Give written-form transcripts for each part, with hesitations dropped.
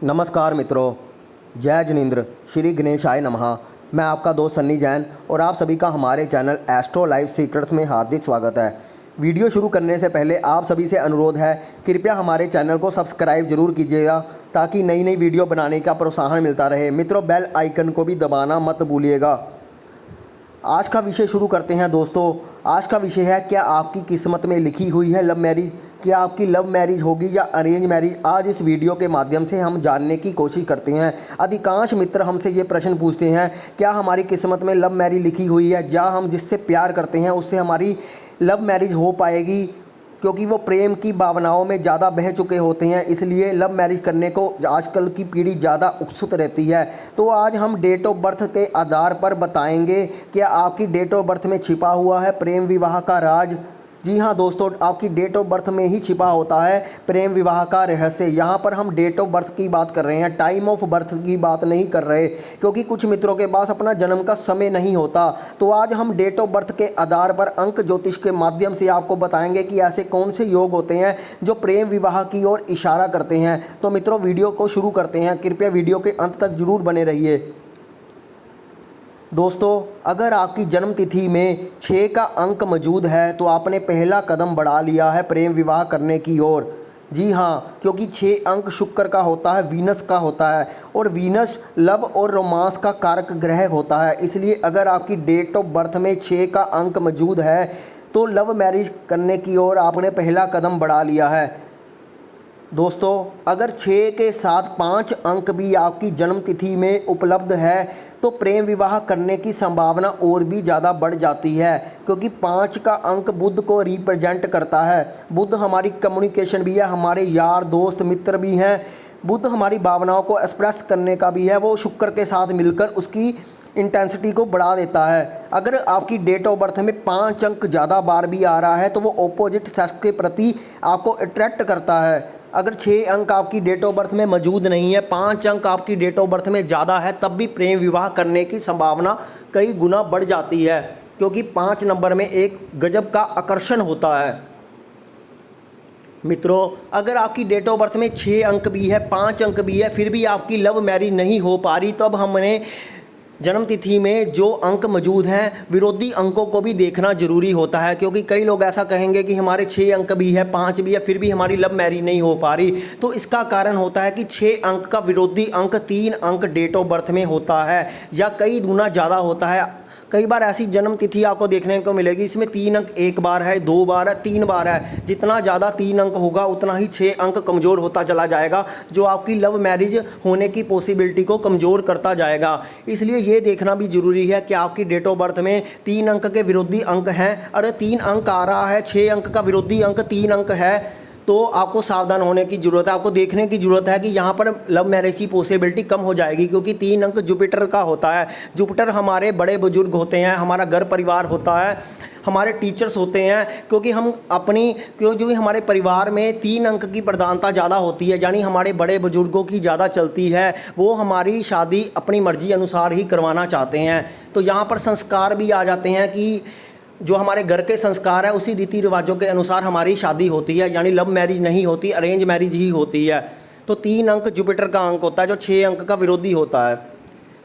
नमस्कार मित्रों, जय जिनेंद्र, श्री गणेशाय नमः। मैं आपका दोस्त सन्नी जैन और आप सभी का हमारे चैनल एस्ट्रो लाइफ सीक्रेट्स में हार्दिक स्वागत है। वीडियो शुरू करने से पहले आप सभी से अनुरोध है, कृपया हमारे चैनल को सब्सक्राइब जरूर कीजिएगा ताकि नई नई वीडियो बनाने का प्रोत्साहन मिलता रहे। मित्रों, बेल आइकन को भी दबाना मत भूलिएगा। आज का विषय शुरू करते हैं दोस्तों। आज का विषय है, क्या आपकी किस्मत में लिखी हुई है लव मैरिज? क्या आपकी लव मैरिज होगी या अरेंज मैरिज? आज इस वीडियो के माध्यम से हम जानने की कोशिश करते हैं। अधिकांश मित्र हमसे ये प्रश्न पूछते हैं, क्या हमारी किस्मत में लव मैरिज लिखी हुई है? या हम जिससे प्यार करते हैं उससे हमारी लव मैरिज हो पाएगी? क्योंकि वो प्रेम की भावनाओं में ज़्यादा बह चुके होते हैं, इसलिए लव मैरिज करने को आजकल की पीढ़ी ज़्यादा उत्सुक रहती है। तो आज हम डेट ऑफ बर्थ के आधार पर बताएंगे, क्या आपकी डेट ऑफ बर्थ में छिपा हुआ है प्रेम विवाह का राज? जी हाँ दोस्तों, आपकी डेट ऑफ बर्थ में ही छिपा होता है प्रेम विवाह का रहस्य। यहाँ पर हम डेट ऑफ बर्थ की बात कर रहे हैं, टाइम ऑफ बर्थ की बात नहीं कर रहे, क्योंकि कुछ मित्रों के पास अपना जन्म का समय नहीं होता। तो आज हम डेट ऑफ बर्थ के आधार पर अंक ज्योतिष के माध्यम से आपको बताएंगे कि ऐसे कौन से योग होते हैं जो प्रेम विवाह की ओर इशारा करते हैं। तो मित्रों, वीडियो को शुरू करते हैं। कृपया वीडियो के अंत तक जरूर बने रहिए। दोस्तों, अगर आपकी जन्म तिथि में 6 का अंक मौजूद है तो आपने पहला कदम बढ़ा लिया है प्रेम विवाह करने की ओर। जी हाँ, क्योंकि 6 अंक शुक्र का होता है, वीनस का होता है, और वीनस लव और रोमांस का कारक ग्रह होता है। इसलिए अगर आपकी डेट ऑफ बर्थ में 6 का अंक मौजूद है तो लव मैरिज करने की ओर आपने पहला कदम बढ़ा लिया है। दोस्तों, अगर 6 के साथ 5 अंक भी आपकी जन्म तिथि में उपलब्ध है तो प्रेम विवाह करने की संभावना और भी ज़्यादा बढ़ जाती है, क्योंकि 5 का अंक बुध को रिप्रेजेंट करता है। बुध हमारी कम्युनिकेशन भी है, हमारे यार दोस्त मित्र भी हैं। बुध हमारी भावनाओं को एक्सप्रेस करने का भी है, वो शुक्र के साथ मिलकर उसकी इंटेंसिटी को बढ़ा देता है। अगर आपकी डेट ऑफ बर्थ में 5 अंक ज़्यादा बार भी आ रहा है तो वो ऑपोजिट सेक्स के प्रति आपको अट्रैक्ट करता है। अगर 6 अंक आपकी डेट ऑफ बर्थ में मौजूद नहीं है, 5 अंक आपकी डेट ऑफ बर्थ में ज़्यादा है, तब भी प्रेम विवाह करने की संभावना कई गुना बढ़ जाती है, क्योंकि 5 नंबर में एक गजब का आकर्षण होता है। मित्रों, अगर आपकी डेट ऑफ बर्थ में 6 अंक भी है, 5 अंक भी है, फिर भी आपकी लव मैरिज नहीं हो पा रही, तब हमने जन्म तिथि में जो अंक मौजूद हैं विरोधी अंकों को भी देखना जरूरी होता है। क्योंकि कई लोग ऐसा कहेंगे कि हमारे 6 अंक भी है, 5 भी है, फिर भी हमारी लव मैरिज नहीं हो पा रही। तो इसका कारण होता है कि 6 अंक का विरोधी अंक 3 अंक डेट ऑफ बर्थ में होता है या कई गुना ज़्यादा होता है। कई बार ऐसी जन्म तिथि आपको देखने को मिलेगी, इसमें 3 अंक एक बार है, 2 बार है, 3 बार है। जितना ज़्यादा 3 अंक होगा उतना ही 6 अंक कमज़ोर होता चला जाएगा, जो आपकी लव मैरिज होने की पॉसिबिलिटी को कमज़ोर करता जाएगा। इसलिए ये देखना भी ज़रूरी है कि आपकी डेट ऑफ बर्थ में 3 अंक के विरोधी अंक हैं। अरे 3 अंक आ रहा है, 6 अंक का विरोधी अंक 3 अंक है, तो आपको सावधान होने की ज़रूरत है। आपको देखने की ज़रूरत है कि यहाँ पर लव मैरिज की पॉसिबिलिटी कम हो जाएगी, क्योंकि 3 अंक जुपिटर का होता है। जुपिटर हमारे बड़े बुजुर्ग होते हैं, हमारा घर परिवार होता है, हमारे टीचर्स होते हैं। क्योंकि हमारे परिवार में 3 अंक की प्रधानता ज़्यादा होती है, यानी हमारे बड़े बुजुर्गों की ज़्यादा चलती है। वो हमारी शादी अपनी मर्जी अनुसार ही करवाना चाहते हैं। तो यहाँ पर संस्कार भी आ जाते हैं कि जो हमारे घर के संस्कार है उसी रीति रिवाजों के अनुसार हमारी शादी होती है, यानी लव मैरिज नहीं होती, अरेंज मैरिज ही होती है। तो 3 अंक जुपिटर का अंक होता है, जो 6 अंक का विरोधी होता है।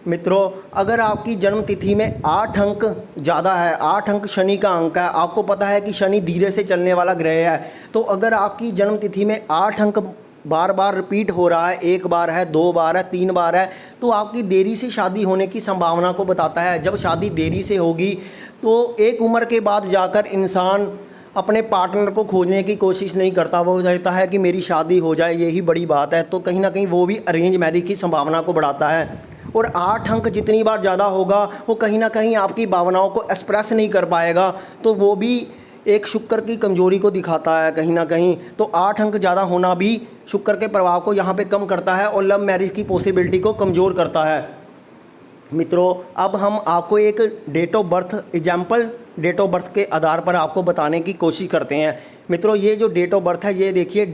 मित्रों, अगर आपकी जन्म तिथि में 8 अंक ज़्यादा है, 8 अंक शनि का अंक है, आपको पता है कि शनि धीरे से चलने वाला ग्रह है, तो अगर आपकी जन्म तिथि में 8 अंक बार बार रिपीट हो रहा है, 1 बार है, 2 बार है, 3 बार है, तो आपकी देरी से शादी होने की संभावना को बताता है। जब शादी देरी से होगी तो एक उम्र के बाद जाकर इंसान अपने पार्टनर को खोजने की कोशिश नहीं करता, वो कहता है कि मेरी शादी हो जाए, यही बड़ी बात है। तो कहीं ना कहीं वो भी अरेंज मैरिज की संभावना को बढ़ाता है। और 8 अंक जितनी बार ज़्यादा होगा वो कहीं ना कहीं आपकी भावनाओं को एक्सप्रेस नहीं कर पाएगा, तो वो भी एक शुक्र की कमजोरी को दिखाता है कहीं ना कहीं। तो 8 अंक ज़्यादा होना भी शुक्र के प्रभाव को यहाँ पे कम करता है और लव मैरिज की पॉसिबिलिटी को कमज़ोर करता है। मित्रों, अब हम आपको एक date of birth example date of birth के आधार पर आपको बताने की कोशिश करते हैं। मित्रों, ये जो डेट ऑफ बर्थ है, ये देखिए,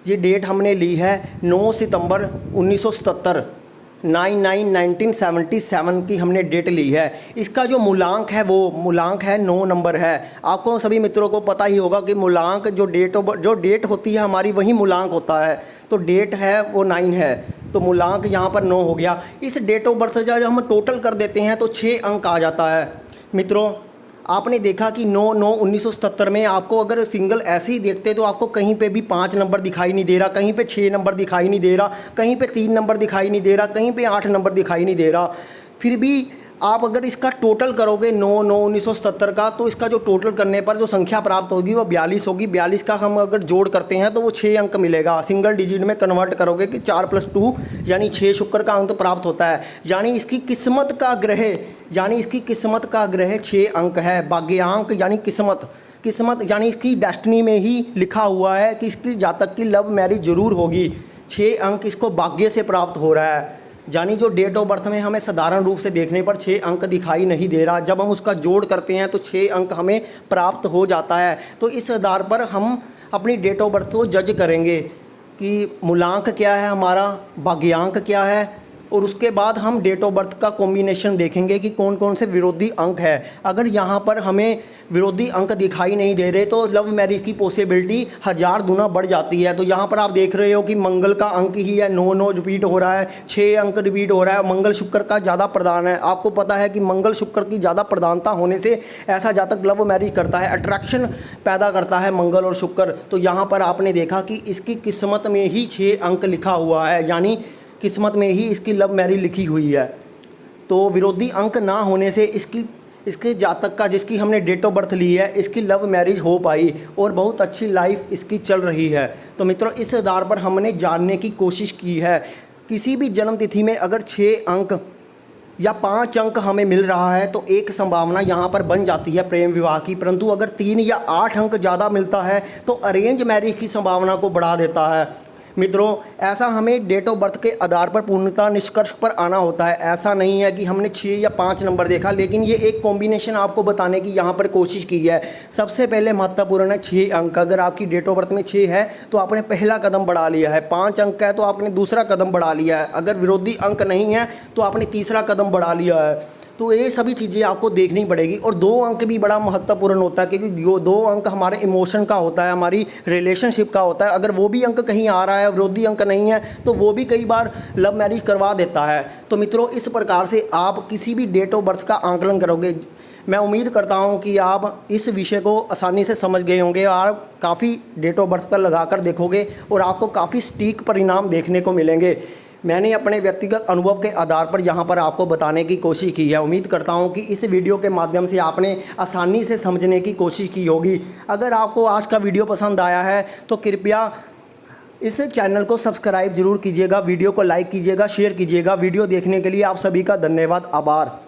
ये डेट हमने ली है 9 सितंबर 1977, 1977 की हमने डेट ली है। इसका जो मूलांक है वो मूलांक है 9 नंबर है। आपको सभी मित्रों को पता ही होगा कि मूलांक जो डेट होती है हमारी, वही मूलांक होता है। तो डेट है वो 9 है। तो मूलांक यहाँ पर 9 हो गया। इस डेट ऑफ बर्थ से जब हम टोटल कर देते हैं तो 6 अंक आ जाता है। मित्रों, आपने देखा कि 9/9/1977 में आपको अगर सिंगल ऐसे ही देखते तो आपको कहीं पे भी 5 नंबर दिखाई नहीं दे रहा, कहीं पे 6 नंबर दिखाई नहीं दे रहा, कहीं पे 3 नंबर दिखाई नहीं दे रहा, कहीं पे 8 नंबर दिखाई नहीं दे रहा। फिर भी आप अगर इसका टोटल करोगे 9/9/1977 का, तो इसका जो टोटल करने पर जो संख्या प्राप्त होगी वो 42 होगी। 42 का हम अगर जोड़ करते हैं तो वो 6 अंक मिलेगा। सिंगल डिजिट में कन्वर्ट करोगे कि 4 + 2 यानी 6 शुक्र का अंक प्राप्त होता है। यानी इसकी किस्मत का ग्रह 6 अंक है। भाग्यांक यानी किस्मत यानी इसकी डेस्टिनी में ही लिखा हुआ है कि इसकी जातक की लव मैरिज जरूर होगी। 6 अंक इसको भाग्य से प्राप्त हो रहा है। यानी जो डेट ऑफ बर्थ में हमें साधारण रूप से देखने पर 6 अंक दिखाई नहीं दे रहा, जब हम उसका जोड़ करते हैं तो 6 अंक हमें प्राप्त हो जाता है। तो इस आधार पर हम अपनी डेट ऑफ बर्थ को जज करेंगे कि मूलांक क्या है हमारा, भाग्यांक क्या है, और उसके बाद हम डेट ऑफ बर्थ का कॉम्बिनेशन देखेंगे कि कौन कौन से विरोधी अंक है। अगर यहाँ पर हमें विरोधी अंक दिखाई नहीं दे रहे तो लव मैरिज की पॉसिबिलिटी 1000 गुना बढ़ जाती है। तो यहाँ पर आप देख रहे हो कि मंगल का अंक ही है, 9 रिपीट हो रहा है, 6 अंक रिपीट हो रहा है। मंगल शुक्र का ज़्यादा प्रदान है। आपको पता है कि मंगल शुक्र की ज़्यादा प्रधानता होने से ऐसा जातक लव मैरिज करता है, अट्रैक्शन पैदा करता है मंगल और शुक्र। तो यहाँ पर आपने देखा कि इसकी किस्मत में ही 6 अंक लिखा हुआ है, यानी किस्मत में ही इसकी लव मैरिज लिखी हुई है। तो विरोधी अंक ना होने से इसके जातक का, जिसकी हमने डेट ऑफ बर्थ ली है, इसकी लव मैरिज हो पाई और बहुत अच्छी लाइफ इसकी चल रही है। तो मित्रों, इस आधार पर हमने जानने की कोशिश की है किसी भी जन्म तिथि में अगर 6 अंक या 5 अंक हमें मिल रहा है तो एक संभावना यहाँ पर बन जाती है प्रेम विवाह की। परंतु अगर 3 या 8 अंक ज़्यादा मिलता है तो अरेंज मैरिज की संभावना को बढ़ा देता है। मित्रों, ऐसा हमें डेट ऑफ बर्थ के आधार पर पूर्णतः निष्कर्ष पर आना होता है। ऐसा नहीं है कि हमने 6 या 5 नंबर देखा, लेकिन ये एक कॉम्बिनेशन आपको बताने की यहाँ पर कोशिश की है। सबसे पहले महत्वपूर्ण है 6 अंक। अगर आपकी डेट ऑफ बर्थ में 6 है तो आपने पहला कदम बढ़ा लिया है। 5 अंक है तो आपने दूसरा कदम बढ़ा लिया है। अगर विरोधी अंक नहीं है तो आपने तीसरा कदम बढ़ा लिया है। तो ये सभी चीज़ें आपको देखनी पड़ेगी। और 2 अंक भी बड़ा महत्वपूर्ण होता है, क्योंकि 2 अंक हमारे इमोशन का होता है, हमारी रिलेशनशिप का होता है। अगर वो भी अंक कहीं आ रहा है, विरोधी अंक नहीं है, तो वो भी कई बार लव मैरिज करवा देता है। तो मित्रों, इस प्रकार से आप किसी भी डेट ऑफ बर्थ का आंकलन करोगे। मैं उम्मीद करता हूँ कि आप इस विषय को आसानी से समझ गए होंगे और काफ़ी डेट ऑफ बर्थ पर लगा कर देखोगे और आपको काफ़ी सटीक परिणाम देखने को मिलेंगे। मैंने अपने व्यक्तिगत अनुभव के आधार पर यहाँ पर आपको बताने की कोशिश की है। उम्मीद करता हूँ कि इस वीडियो के माध्यम से आपने आसानी से समझने की कोशिश की होगी। अगर आपको आज का वीडियो पसंद आया है तो कृपया इस चैनल को सब्सक्राइब जरूर कीजिएगा, वीडियो को लाइक कीजिएगा, शेयर कीजिएगा। वीडियो देखने के लिए आप सभी का धन्यवाद, आभार।